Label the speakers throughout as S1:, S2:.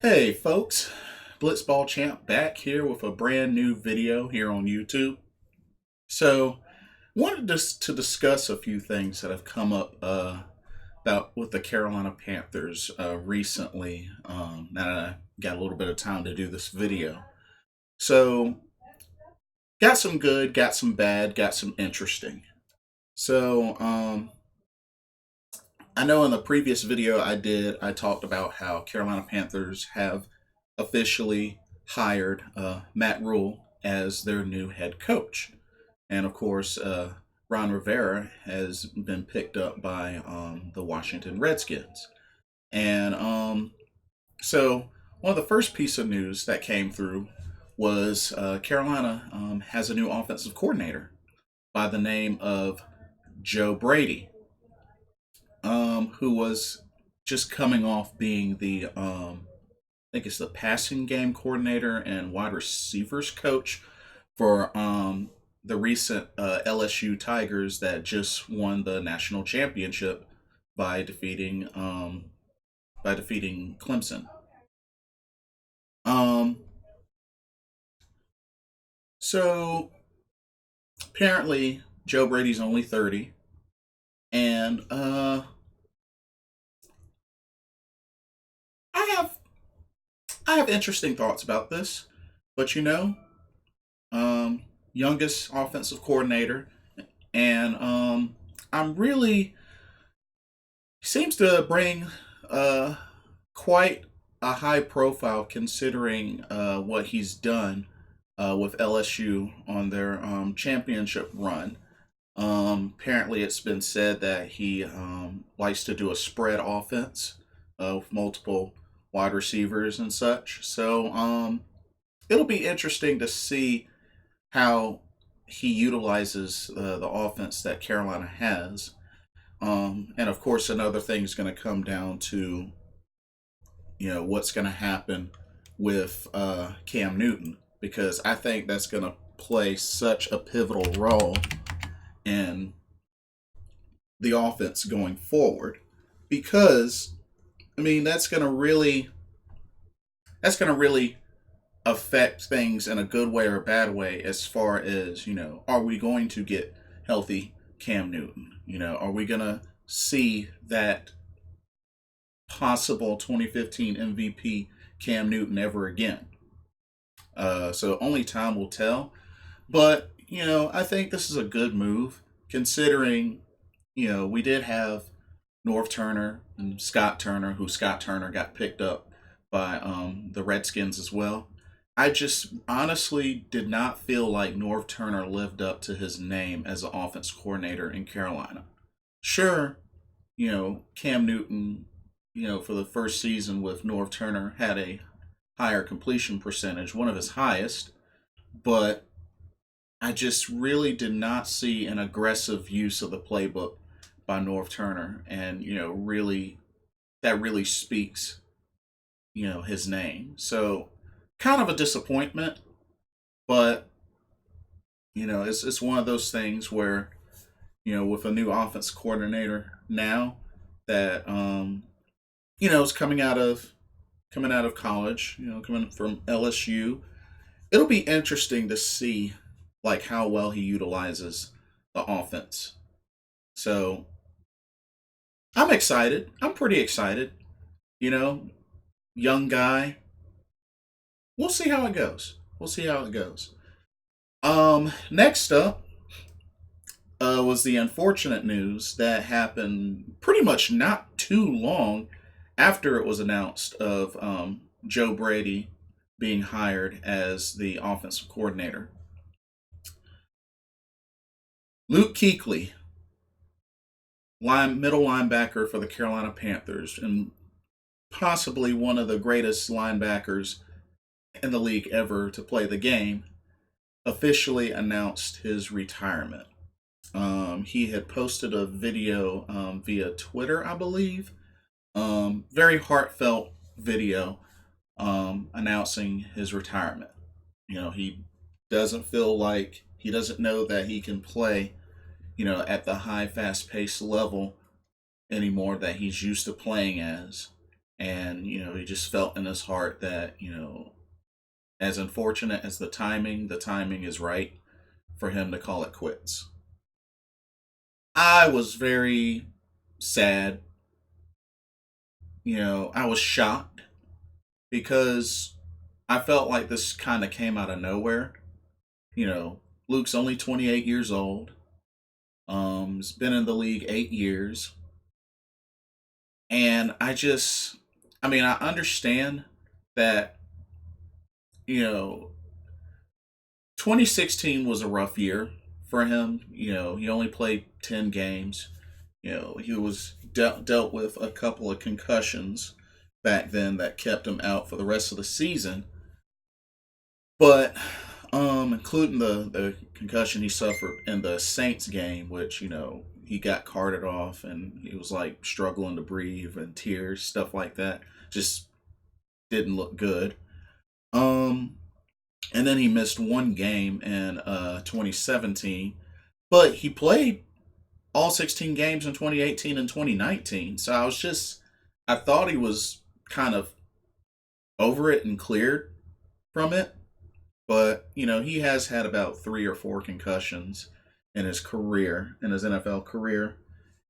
S1: Hey folks, Blitzball Champ back here with a brand new video here on YouTube. So, wanted to discuss a few things that have come up about with the Carolina Panthers recently. Now that I got a little bit of time to do this video, so got some good, got some bad, got some interesting. So, I know in the previous video I talked about how Carolina Panthers have officially hired Matt Rule as their new head coach. And of course, Ron Rivera has been picked up by the Washington Redskins. And so, one of the first piece of news that came through was Carolina has a new offensive coordinator by the name of Joe Brady, who was just coming off being I think it's the passing game coordinator and wide receivers coach for the recent LSU Tigers that just won the national championship by defeating Clemson. Um, so apparently Joe Brady's only 30, and I have I have interesting thoughts about this, but youngest offensive coordinator, and I'm really seems to bring uh, quite a high profile considering what he's done with LSU on their championship run. Apparently, it's been said that he likes to do a spread offense with multiple wide receivers and such. So it'll be interesting to see how he utilizes the offense that Carolina has. And of course, another thing is going to come down to what's going to happen with Cam Newton, because I think that's going to play such a pivotal role in the offense going forward. Because I mean, that's going to really affect things in a good way or a bad way, as far as, are we going to get healthy Cam Newton? Are we going to see that possible 2015 MVP Cam Newton ever again? So only time will tell. But, I think this is a good move considering, we did have North Turner and Scott Turner, who Scott Turner got picked up by the Redskins as well. I just honestly did not feel like North Turner lived up to his name as an offense coordinator in Carolina. Sure, Cam Newton, for the first season with North Turner had a higher completion percentage, one of his highest, but I just really did not see an aggressive use of the playbook by North Turner, and really that really speaks, his name. So kind of a disappointment, but it's one of those things where with a new offense coordinator now that is coming out of college, coming from LSU, it'll be interesting to see like how well he utilizes the offense. So I'm excited. I'm pretty excited. You know, young guy. We'll see how it goes. We'll see how it goes. Next up was the unfortunate news that happened pretty much not too long after it was announced of Joe Brady being hired as the offensive coordinator. Luke Kuechly, middle linebacker for the Carolina Panthers, and possibly one of the greatest linebackers in the league ever to play the game, officially announced his retirement. He had posted a video via Twitter, I believe. Very heartfelt video announcing his retirement. He doesn't know that he can play, at the high, fast paced level anymore that he's used to playing as. And, he just felt in his heart that, as unfortunate as the timing is right for him to call it quits. I was very sad. I was shocked because I felt like this kind of came out of nowhere. You know, Luke's only 28 years old. He's been in the league 8 years. And I understand that, you know, 2016 was a rough year for him. He only played 10 games. He was dealt with a couple of concussions back then that kept him out for the rest of the season. But including the concussion he suffered in the Saints game, which he got carted off and he was like struggling to breathe and tears, stuff like that, just didn't look good. Um, and then he missed one game in 2017, but he played all 16 games in 2018 and 2019. So I thought he was kind of over it and cleared from it. But, he has had about 3 or 4 concussions in his career, in his NFL career.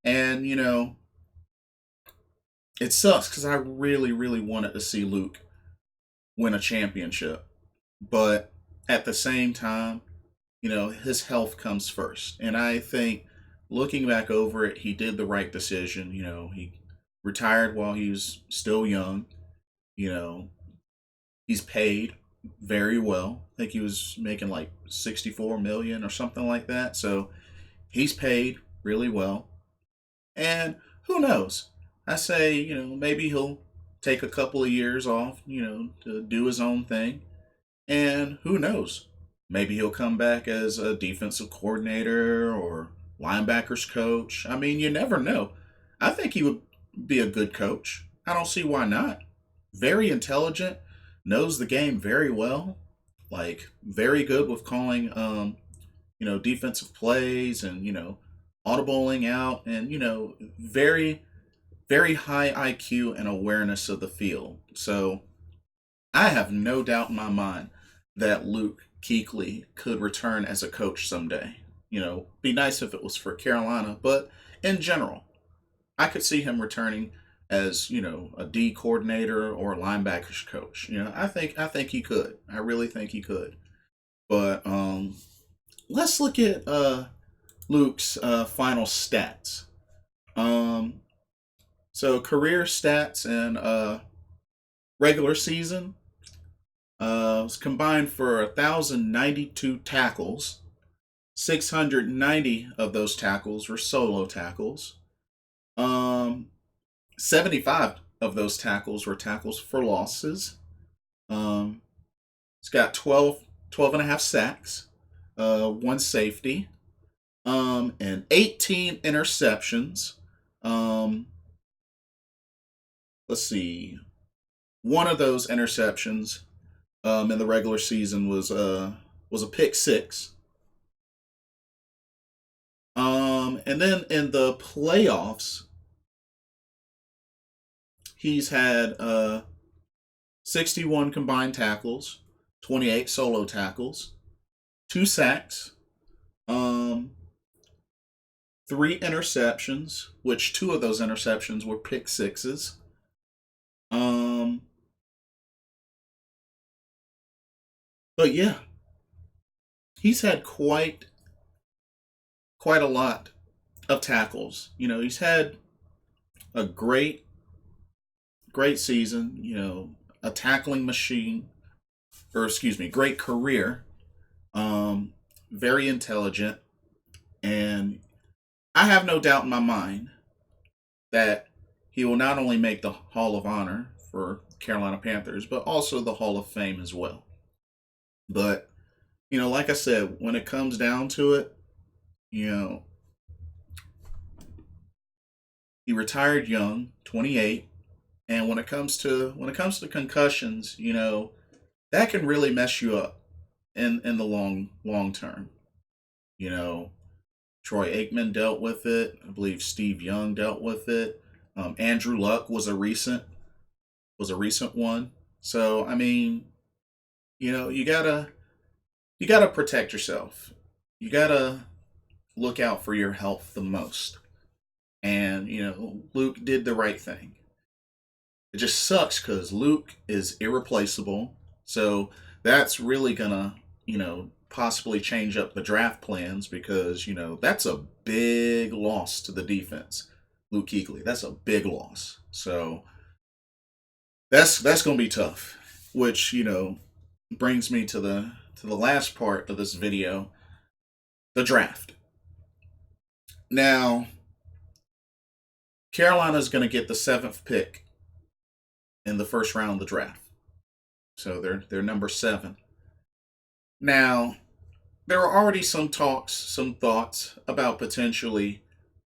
S1: And, it sucks because I really, really wanted to see Luke win a championship. But at the same time, his health comes first. And I think looking back over it, he did the right decision. He retired while he was still young. You know, he's paid very well. I think he was making like 64 million or something like that. So he's paid really well. And who knows? I say, maybe he'll take a couple of years off, to do his own thing. And who knows? Maybe he'll come back as a defensive coordinator or linebackers coach. I mean, you never know. I think he would be a good coach. I don't see why not. Very intelligent, knows the game very well, like very good with calling defensive plays and, audibling out and, very very high IQ and awareness of the field. So I have no doubt in my mind that Luke Kuechly could return as a coach someday. Be nice if it was for Carolina, but in general, I could see him returning as a D coordinator or a linebackers coach. I think he could. I really think he could. But let's look at Luke's final stats. Um, so career stats and regular season was combined for 1,092 tackles. 690 of those tackles were solo tackles. Um, 75 of those tackles were tackles for losses. Um, it's got 12 and a half sacks, one safety, and 18 interceptions. Um, let's see. One of those interceptions in the regular season was a pick six. And then in the playoffs, he's had 61 combined tackles, 28 solo tackles, 2 sacks, um, 3 interceptions, which 2 of those interceptions were pick sixes. Um, but yeah, he's had quite a lot of tackles. He's had a great season. A tackling machine, or excuse me, great career. Um, Very intelligent, and I have no doubt in my mind that he will not only make the Hall of Honor for Carolina Panthers, but also the Hall of Fame as well. But like I said, when it comes down to it, you know, he retired young, 28, and when it comes to concussions, that can really mess you up in the long term. You know, Troy Aikman dealt with it. I believe Steve Young dealt with it. Andrew Luck was a recent. was a recent one. So I mean, you gotta protect yourself. You gotta look out for your health the most. And Luke did the right thing. It just sucks because Luke is irreplaceable. So that's really gonna, possibly change up the draft plans because, that's a big loss to the defense. Luke Kuechly, that's a big loss. So that's gonna be tough. Which, brings me to the last part of this video, the draft. Now, Carolina's gonna get the seventh pick in the first round of the draft. So they're number 7. Now, there are already some talks, some thoughts about potentially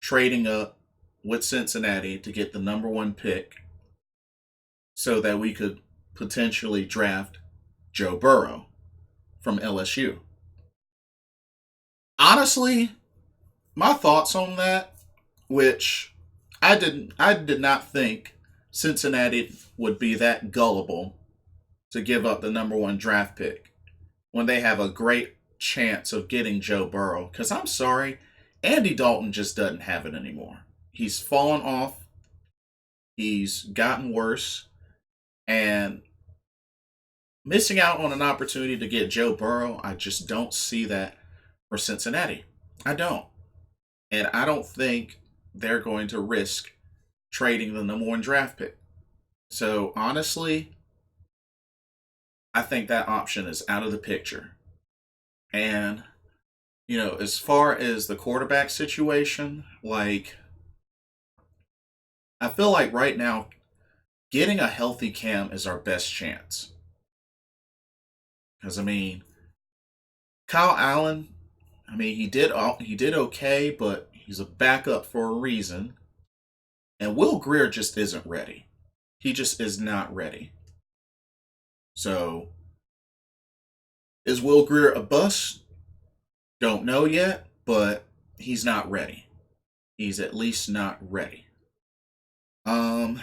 S1: trading up with Cincinnati to get the number 1 pick so that we could potentially draft Joe Burrow from LSU. Honestly, my thoughts on that, which I did not think Cincinnati would be that gullible to give up the number 1 draft pick when they have a great chance of getting Joe Burrow. Because I'm sorry, Andy Dalton just doesn't have it anymore. He's fallen off, he's gotten worse, and missing out on an opportunity to get Joe Burrow, I just don't see that for Cincinnati. I don't. And I don't think they're going to risk trading the number 1 draft pick. So honestly, I think that option is out of the picture. And as far as the quarterback situation, like, I feel like right now, getting a healthy Cam is our best chance. Because, I mean, Kyle Allen, I mean, he did okay, but he's a backup for a reason. And Will Greer just isn't ready. He just is not ready. So, is Will Greer a bust? Don't know yet, but he's not ready. He's at least not ready. Um,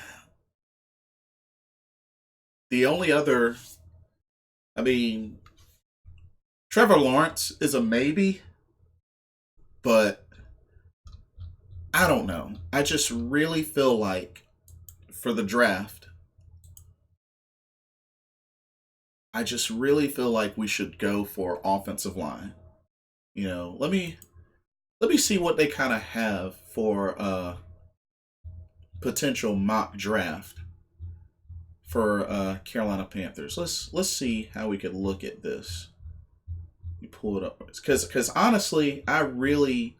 S1: the only other, I mean, Trevor Lawrence is a maybe, but I don't know. I just really feel like for the draft, I just really feel like we should go for offensive line. Let me see what they kind of have for potential mock draft for Carolina Panthers. Let's see how we could look at this. You pull it up because honestly, I really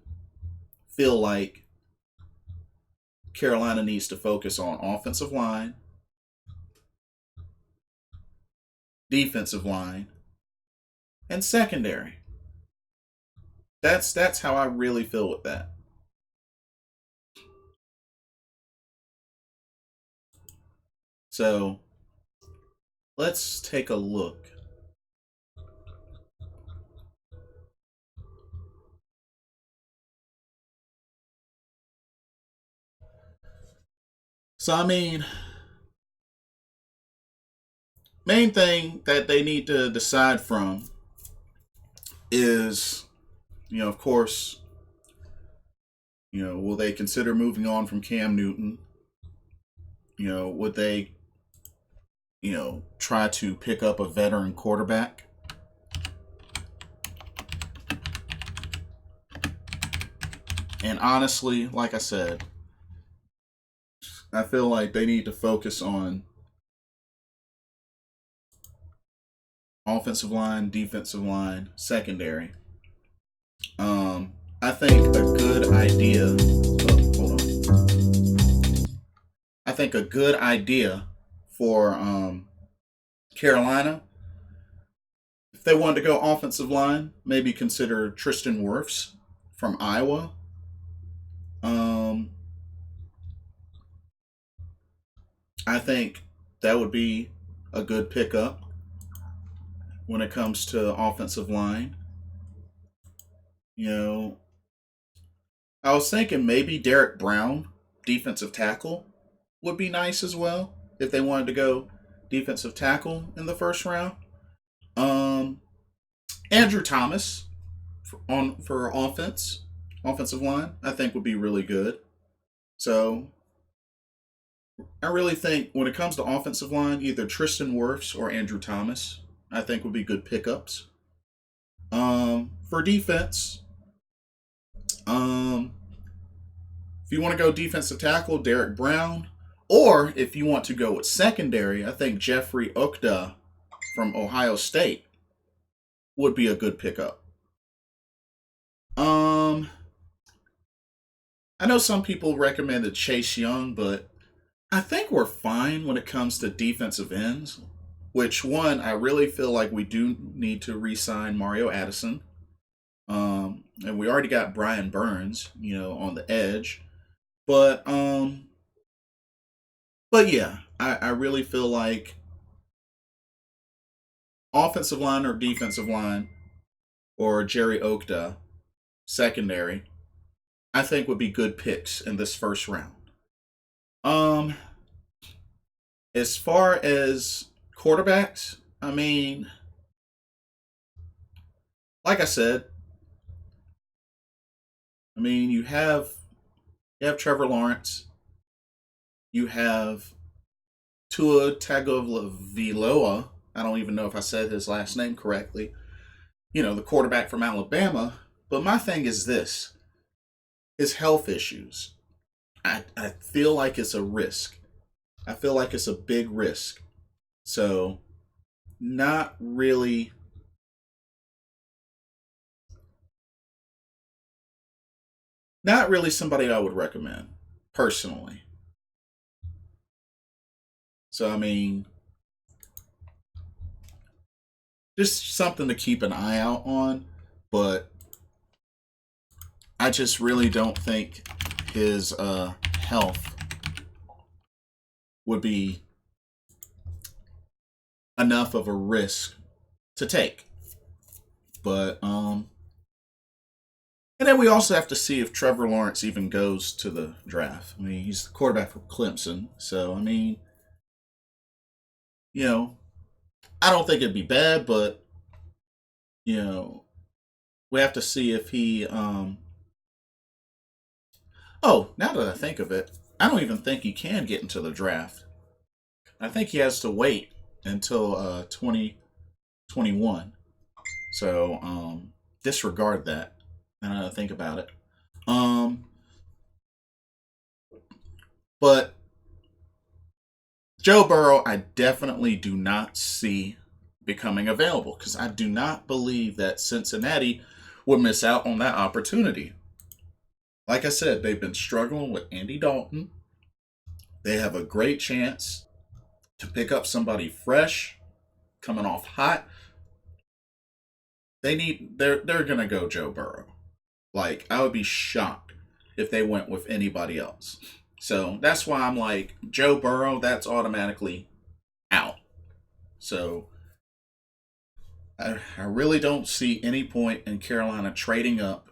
S1: feel like Carolina needs to focus on offensive line, defensive line, and secondary. That's how I really feel with that. So let's take a look. So I mean, main thing that they need to decide from is, of course, will they consider moving on from Cam Newton? Would they, try to pick up a veteran quarterback? And honestly, like I said, I feel like they need to focus on offensive line, defensive line, secondary. I think a good idea. Oh, hold on. I think a good idea for Carolina, if they wanted to go offensive line, maybe consider Tristan Wirfs from Iowa. Um, I think that would be a good pickup when it comes to offensive line. You know, I was thinking maybe Derek Brown, defensive tackle, would be nice as well. if they wanted to go defensive tackle in the first round. Um, Andrew Thomas for offensive line, I think would be really good. So I really think when it comes to offensive line, either Tristan Wirfs or Andrew Thomas, I think would be good pickups. For defense, um, if you want to go defensive tackle, Derek Brown, or if you want to go with secondary, I think Jeffrey Okda from Ohio State would be a good pickup. Um, I know some people recommended Chase Young, but I think we're fine when it comes to defensive ends. Which one I really feel like we do need to re-sign Mario Addison. And we already got Brian Burns, on the edge. But yeah, I really feel like offensive line or defensive line or Jerry Okda secondary, I think would be good picks in this first round. Um, as far as quarterbacks, I mean, like I said, you have Trevor Lawrence, you have Tua Tagovailoa. I don't even know if I said his last name correctly. The quarterback from Alabama. But my thing is this: his health issues. I feel like it's a risk. I feel like it's a big risk. So, not really, not really somebody I would recommend personally. So, I mean, just something to keep an eye out on. But I just really don't think his health would be enough of a risk to take. But and then we also have to see if Trevor Lawrence even goes to the draft. I mean, he's the quarterback for Clemson, so I mean, you know, I don't think it'd be bad, but you know, we have to see if he. Oh, now that I think of it, I don't even think he can get into the draft. I think he has to wait until 2021. So disregard that. Now that I think about it. Um, but Joe Burrow, I definitely do not see becoming available because I do not believe that Cincinnati would miss out on that opportunity. Like I said, they've been struggling with Andy Dalton. They have a great chance to pick up somebody fresh, coming off hot. They're gonna go Joe Burrow. Like I would be shocked if they went with anybody else. So that's why I'm like Joe Burrow. That's automatically out. So I really don't see any point in Carolina trading up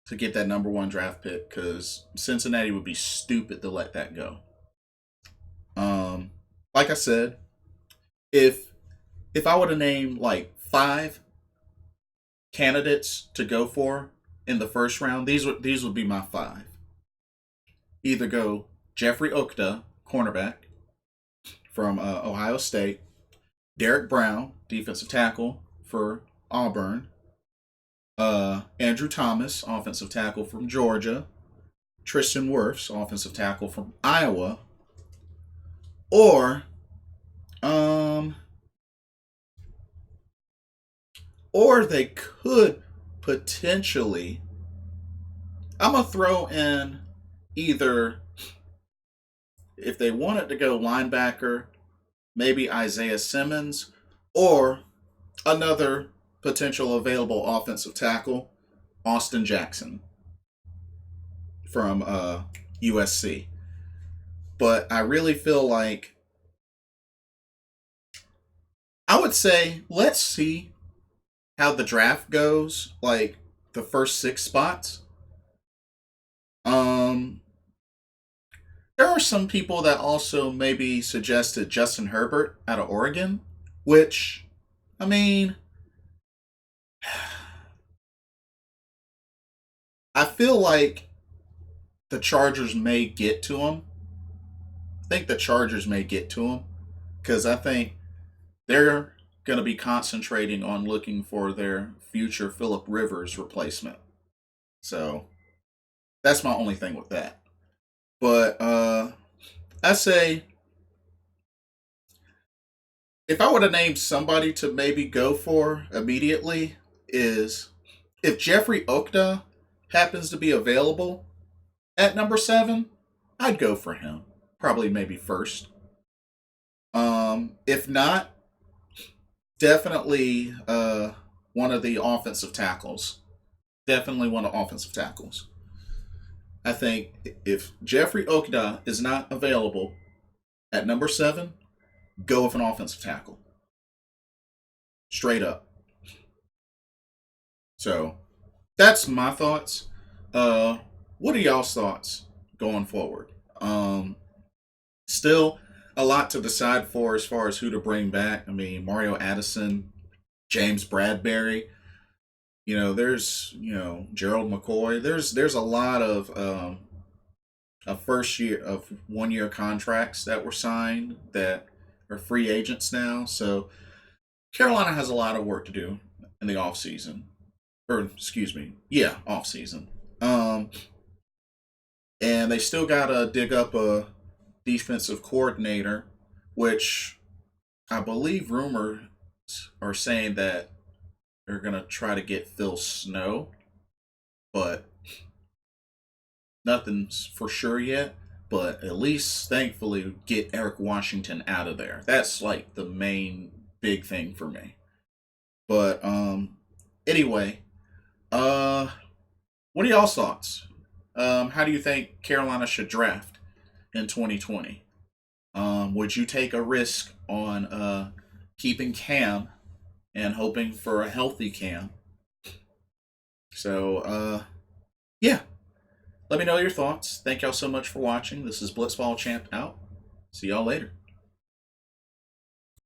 S1: to get that number one draft pick because Cincinnati would be stupid to let that go. Um, like I said, if if I were to name like five candidates to go for in the first round, these would be my five. Either go Jeffrey Okda, cornerback from Ohio State, Derek Brown, defensive tackle for Auburn, Andrew Thomas, offensive tackle from Georgia, Tristan Wirfs, offensive tackle from Iowa, or um, or they could potentially. I'm gonna throw in either if they wanted to go linebacker, maybe Isaiah Simmons, or another potential available offensive tackle, Austin Jackson from USC. But I really feel like I would say let's see how the draft goes, like the first six spots. Um, There are some people that also maybe suggested Justin Herbert out of Oregon, which, I mean, I feel like the Chargers may get to him. I think the Chargers may get to him because I think they're going to be concentrating on looking for their future Philip Rivers replacement. So that's my only thing with that. But I say if I were to name somebody to maybe go for immediately is if Jeffrey Okda happens to be available at number 7, I'd go for him. Probably maybe first. If not, definitely one of the offensive tackles. Definitely one of the offensive tackles. I think if Jeffrey Okda is not available at number 7, go with an offensive tackle. Straight up. So that's my thoughts. Uh, what are y'all's thoughts going forward? Still a lot to decide for as far as who to bring back. I mean, Mario Addison, James Bradbury. There's Gerald McCoy. There's a lot of first year of 1 year contracts that were signed that are free agents now. So Carolina has a lot of work to do in the off season, or excuse me, yeah, off season. And they still gotta dig up a defensive coordinator, which I believe rumors are saying that they're gonna try to get Phil Snow, but nothing's for sure yet. But at least, thankfully, get Eric Washington out of there. That's like the main big thing for me. But anyway, uh, what are y'all's thoughts? How do you think Carolina should draft in 2020? Would you take a risk on keeping Cam and hoping for a healthy Cam? So, yeah, let me know your thoughts. Thank y'all so much for watching. This is Blitzball Champ out. See y'all later.